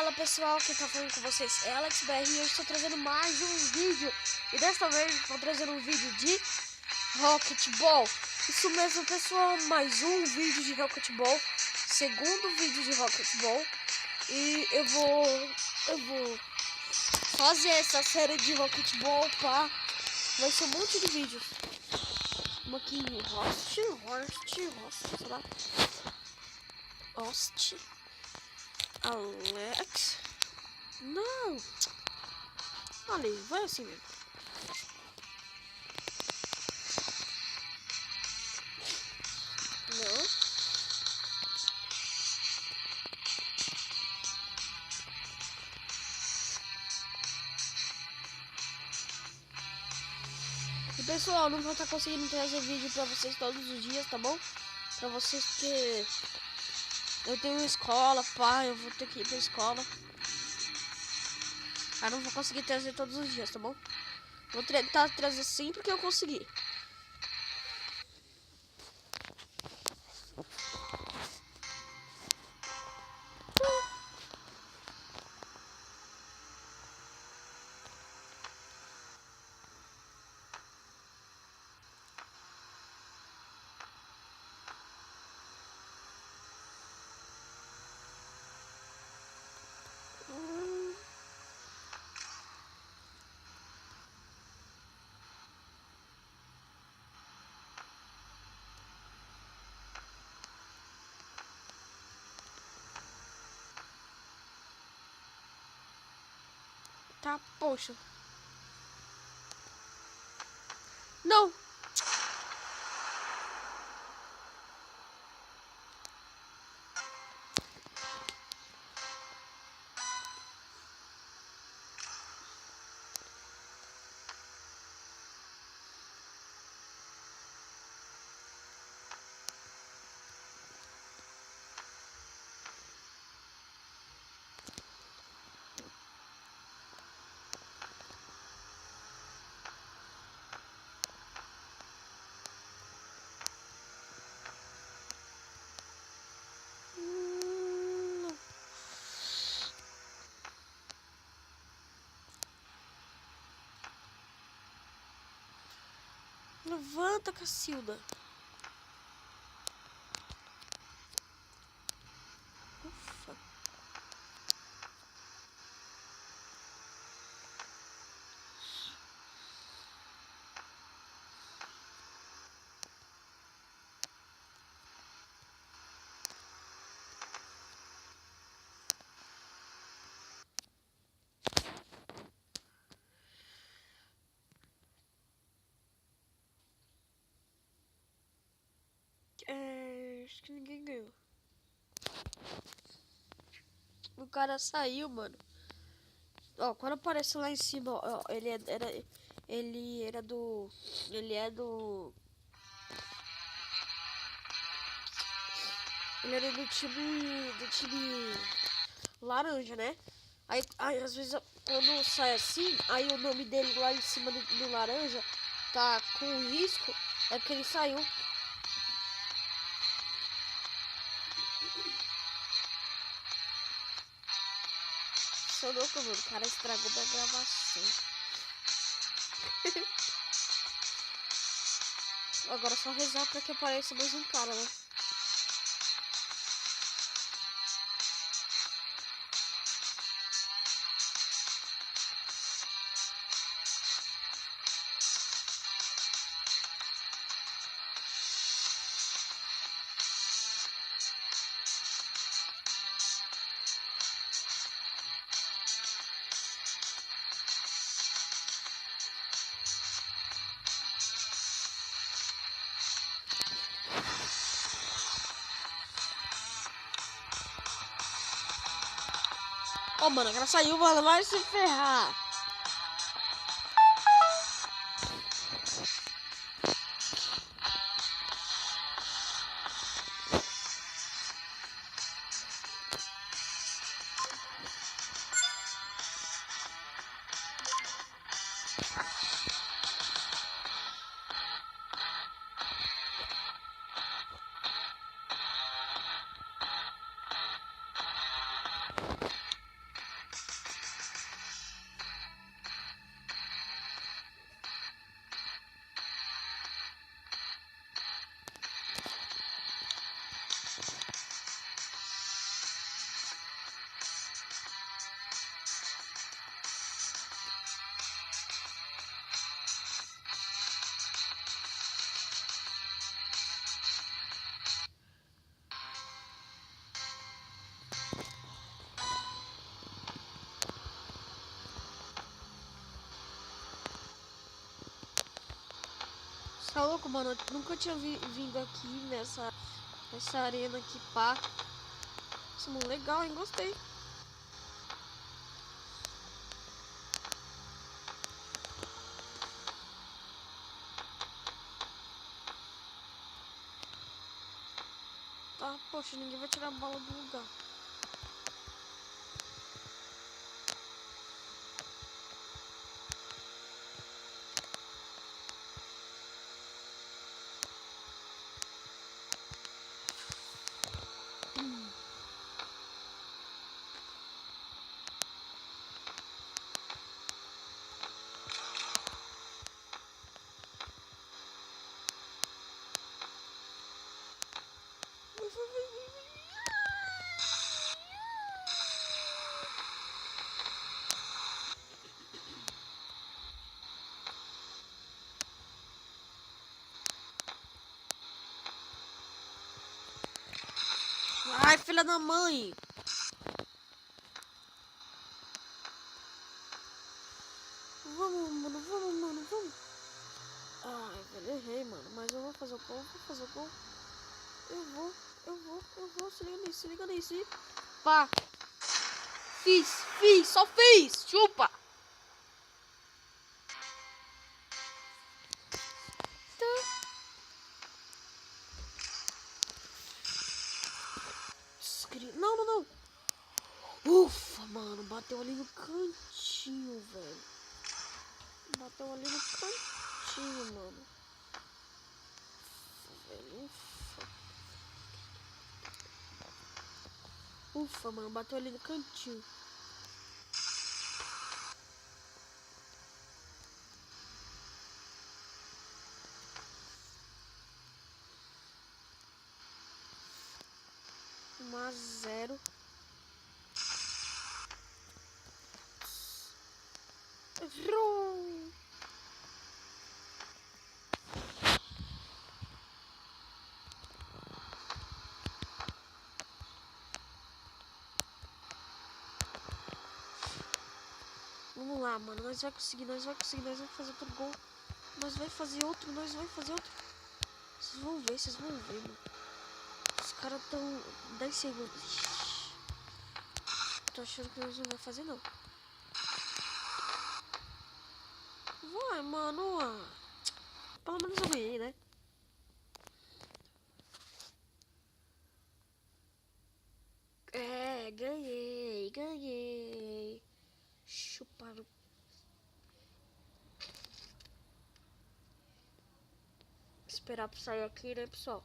Fala pessoal, quem tá falando com vocês é AlexBR e eu estou trazendo mais um vídeo. E desta vez estou trazendo um vídeo de Rocketball. Isso mesmo pessoal, mais um vídeo de Rocketball. Segundo vídeo de Rocketball. E eu vou fazer essa série de Rocketball, pá. Vai ser um monte de vídeos. Uma aqui em Host, sei lá. Host. Alex. Não. Ali, vai assim mesmo. Não. E pessoal, não vou estar conseguindo trazer vídeo pra vocês todos os dias, tá bom? Pra vocês porque eu tenho escola, pá, eu vou ter que ir pra escola. Eu não vou conseguir trazer todos os dias, tá bom? Vou tentar trazer sempre que eu conseguir. Tá, poxa. Não. Levanta, Cacilda. Ufa. Acho que ninguém ganhou. O cara saiu, mano. Ó, quando aparece lá em cima, ó, ele é do time laranja, né? Aí às vezes quando sai assim, aí o nome dele lá em cima do laranja tá com risco, é porque ele saiu. Sou louco, mano. O cara estragou minha gravação. Agora é só rezar pra que apareça mais um cara, né? Ó, mano, o cara saiu, mano. Vai se ferrar. Tá louco, mano? Eu nunca tinha vindo aqui nessa arena aqui, pá. Isso é muito legal, hein? Gostei. Tá, poxa, ninguém vai tirar a bola do lugar. Ai, filha da mãe! Vamos, mano, vamos, mano, vamos! Ai, velho, errei, mano. Mas eu vou fazer o gol, vou fazer o gol. Eu vou. Se liga nisso, hein? Pá! Fiz, só fiz! Chupa! Não, não, não! Ufa, mano, bateu ali no cantinho, velho. Bateu ali no cantinho, mano. Ufa. Ufa, mano, bateu ali no cantinho. A 0. Vamos lá, mano. Nós vai conseguir, nós vai fazer outro gol. Nós vai fazer outro. Vocês vão ver, mano. Os caras tão 10 segundos. Tô achando que nós não vai fazer, não. Vai, mano. Pelo menos eu ganhei, né? É, ganhei. Chuparam. Esperar pra sair aqui, né, pessoal?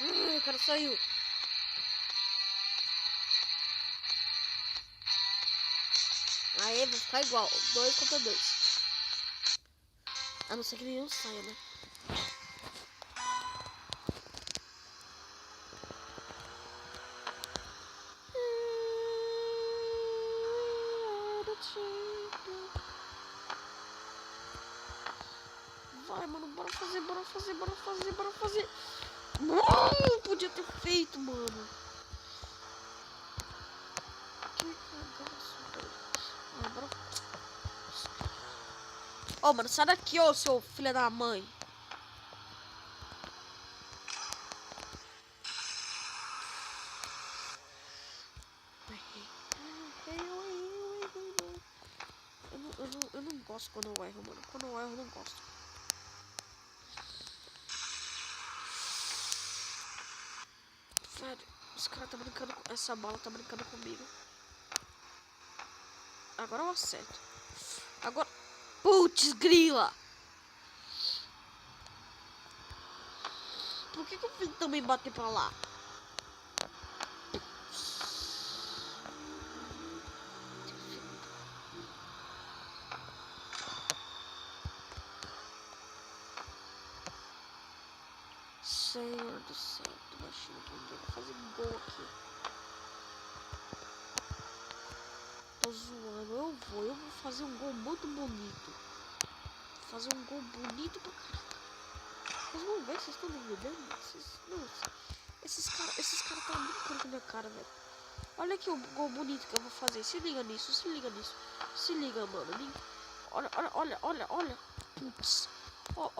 Ai, o cara saiu. Aí, vai ficar igual. 2 contra 2. A não ser que nenhum saia, né? Vai, mano, bora fazer. Não, podia ter feito, mano. Que cagaço, velho. Ah, bora. Ó, mano, sai daqui, ô, seu filho da mãe. Eu não gosto quando eu erro, mano. Quando eu erro, eu não gosto. Velho, esse cara tá brincando com... Essa bola tá brincando comigo. Agora eu acerto. Agora... Putz, grila! Por que eu fiz também bater pra lá? Senhor do céu, tô achando que ninguém vai fazer gol aqui. Tô zoando, eu vou fazer um gol muito bonito. Fazer um gol bonito pra caraca. Vocês vão ver, vocês estão duvidando? Nossa, esses caras estão brincando com a minha cara, velho. Olha aqui o gol bonito que eu vou fazer. Se liga nisso, se liga nisso. Se liga, mano. Olha. Putz. Ó.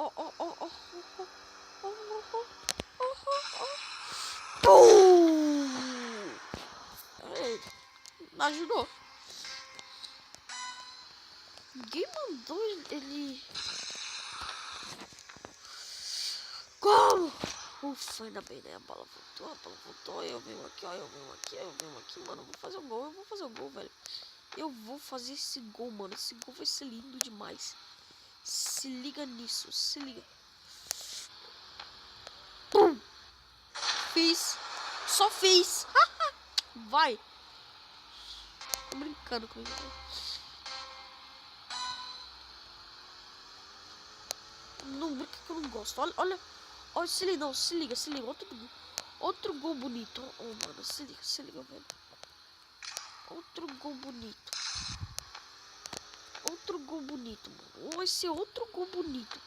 Ei, ajudou. Ninguém mandou ele. Como? Ufa, ainda bem, né? A bola voltou. Eu venho aqui, mano. Eu vou fazer um gol, velho. Eu vou fazer esse gol, mano. Esse gol vai ser lindo demais. Se liga nisso, se liga. Pum! Fiz. Só fiz. Vai. Tô brincando comigo. Não brinca que eu não gosto. Olha, se liga. Outro gol bonito. Oh, mano, se liga, velho. Outro gol bonito, mano. Vai ser outro gol bonito.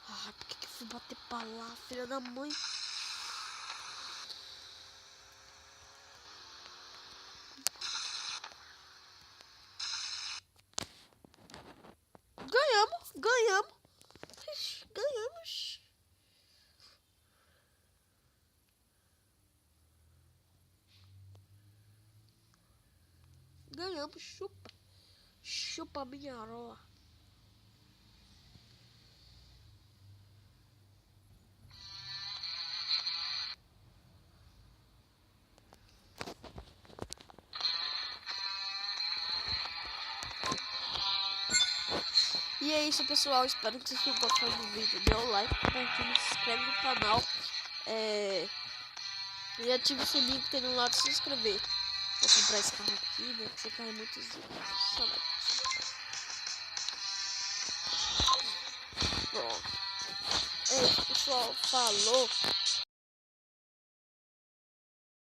Ah, por que eu fui bater pra lá, filha da mãe? Ganhamos. Ganhamos, chupa minha rola. E é isso, pessoal. Espero que vocês tenham gostado do vídeo. Dê o like, compartilhe, se inscreve no canal. E ative o sininho que tem no lado de se inscrever. Vou comprar esse carro aqui, né? Esse carro é muito zico. Pronto. É isso, pessoal. Falou.